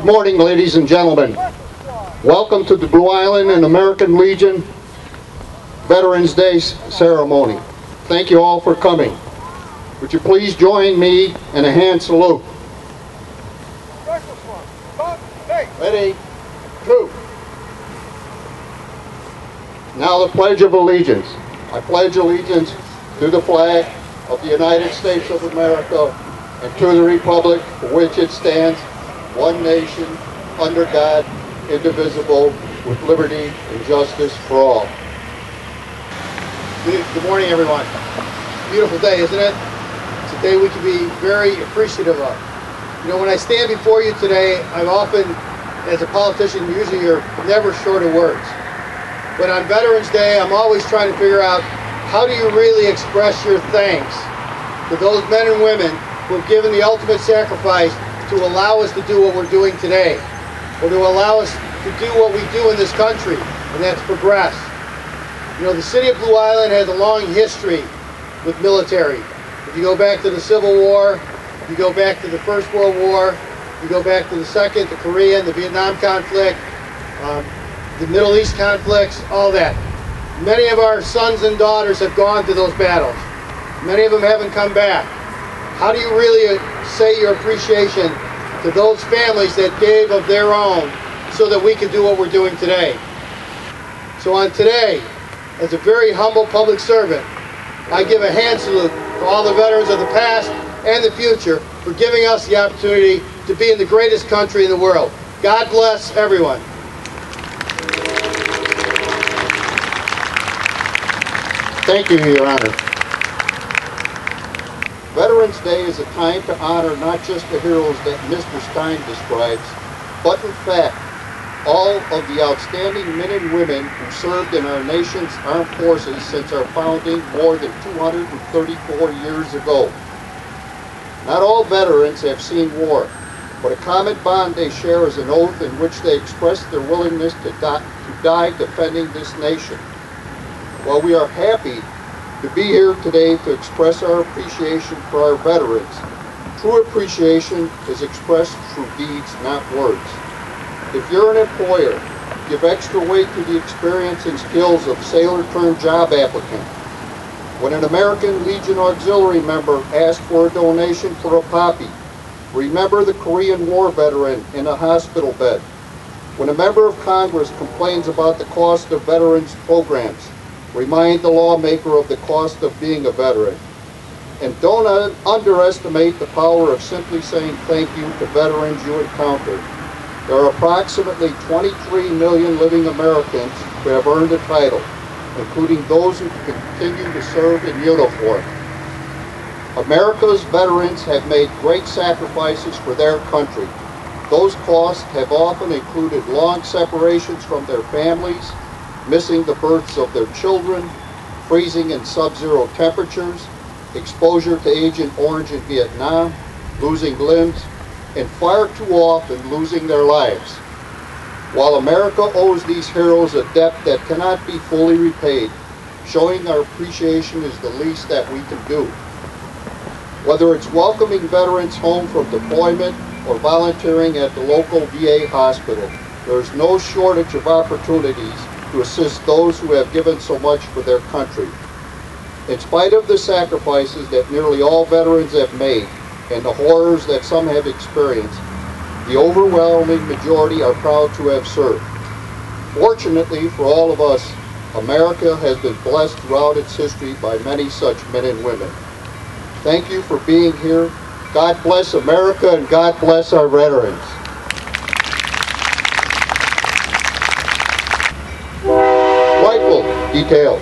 Good morning, ladies and gentlemen. Welcome to the Blue Island and American Legion Veterans Day ceremony. Thank you all for coming. Would you please join me in a hand salute? Ready? Two. Now the Pledge of Allegiance. I pledge allegiance to the flag of the United States of America and to the republic for which it stands, one nation, under God, indivisible, with liberty and justice for all. Good morning, everyone. Beautiful day, isn't it? It's a day we can be very appreciative of. You know, when I stand before you today, I'm often, as a politician, usually you're never short of words. But on Veterans Day, I'm always trying to figure out, how do you really express your thanks to those men and women who have given the ultimate sacrifice to allow us to do what we're doing today, or to allow us to do what we do in this country, and that's progress. You know, the city of Blue Island has a long history with military. If you go back to the Civil War, you go back to the First World War, you go back to the Second, the Korean, the Vietnam conflict, the Middle East conflicts, all that. Many of our sons and daughters have gone to those battles. Many of them haven't come back. How do you really say your appreciation to those families that gave of their own so that we can do what we're doing today? So on today, as a very humble public servant, I give a hand salute to all the veterans of the past and the future for giving us the opportunity to be in the greatest country in the world. God bless everyone. Thank you, Your Honor. Veterans Day is a time to honor not just the heroes that Mr. Stein describes, but in fact, all of the outstanding men and women who served in our nation's armed forces since our founding more than 234 years ago. Not all veterans have seen war, but a common bond they share is an oath in which they express their willingness to die defending this nation. While we are happy to be here today to express our appreciation for our veterans, true appreciation is expressed through deeds, not words. If you're an employer, give extra weight to the experience and skills of sailor-turned-job applicant. When an American Legion Auxiliary member asks for a donation for a poppy, remember the Korean War veteran in a hospital bed. When a member of Congress complains about the cost of veterans programs, remind the lawmaker of the cost of being a veteran. And don't underestimate the power of simply saying thank you to veterans you encounter. There are approximately 23 million living Americans who have earned a title, including those who continue to serve in uniform. America's veterans have made great sacrifices for their country. Those costs have often included long separations from their families, missing the births of their children, freezing in sub-zero temperatures, exposure to Agent Orange in Vietnam, losing limbs, and far too often losing their lives. While America owes these heroes a debt that cannot be fully repaid, showing our appreciation is the least that we can do. Whether it's welcoming veterans home from deployment or volunteering at the local VA hospital, there is no shortage of opportunities to assist those who have given so much for their country. In spite of the sacrifices that nearly all veterans have made and the horrors that some have experienced, the overwhelming majority are proud to have served. Fortunately for all of us, America has been blessed throughout its history by many such men and women. Thank you for being here. God bless America and God bless our veterans. Rifle detail.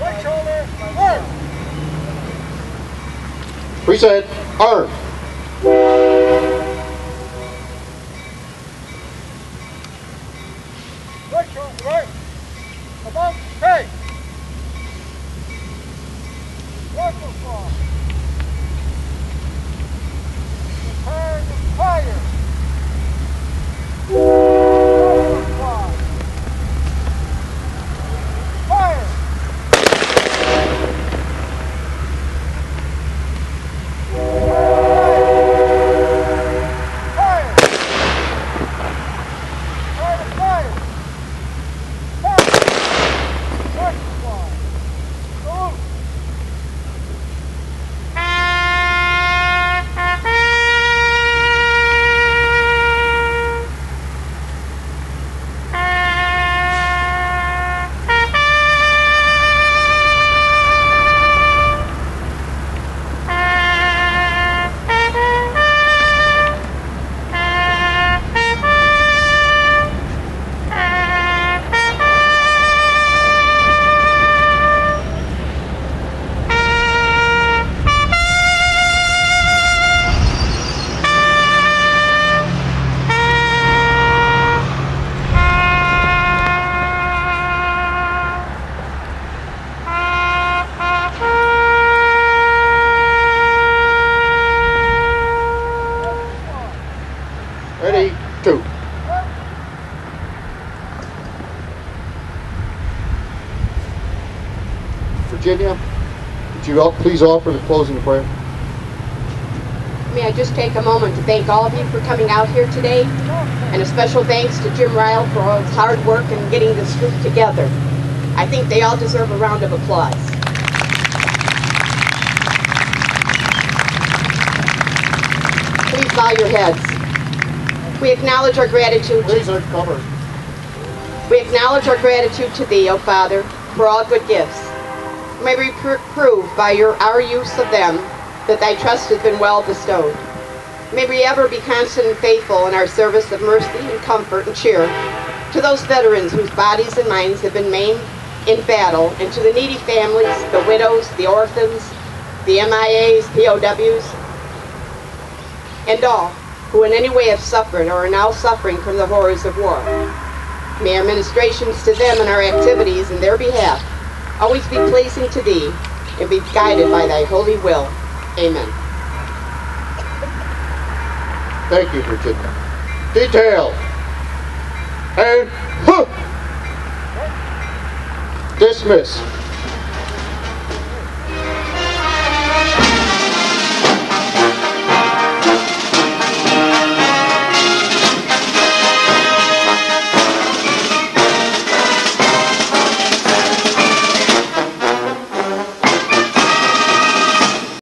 Right shoulder, arm. Present, arm. Right shoulder, right. About, hey. Rifle swap. Prepare to fire. Rifle swap. Fire. Fire. Virginia, would you please offer the closing prayer? May I just take a moment to thank all of you for coming out here today, and a special thanks to Jim Ryle for all his hard work in getting this group together. I think they all deserve a round of applause. Please bow your heads. We acknowledge our gratitude. Please uncover. We acknowledge our gratitude to Thee, O Father, for all good gifts. May we prove by our use of them that Thy trust has been well bestowed. May we ever be constant and faithful in our service of mercy and comfort and cheer to those veterans whose bodies and minds have been maimed in battle, and to the needy families, the widows, the orphans, the MIAs, POWs, and all who in any way have suffered or are now suffering from the horrors of war. May our ministrations to them and our activities in their behalf always be pleasing to Thee and be guided by Thy holy will. Amen. Thank you, Virginia. Detail. And dismiss.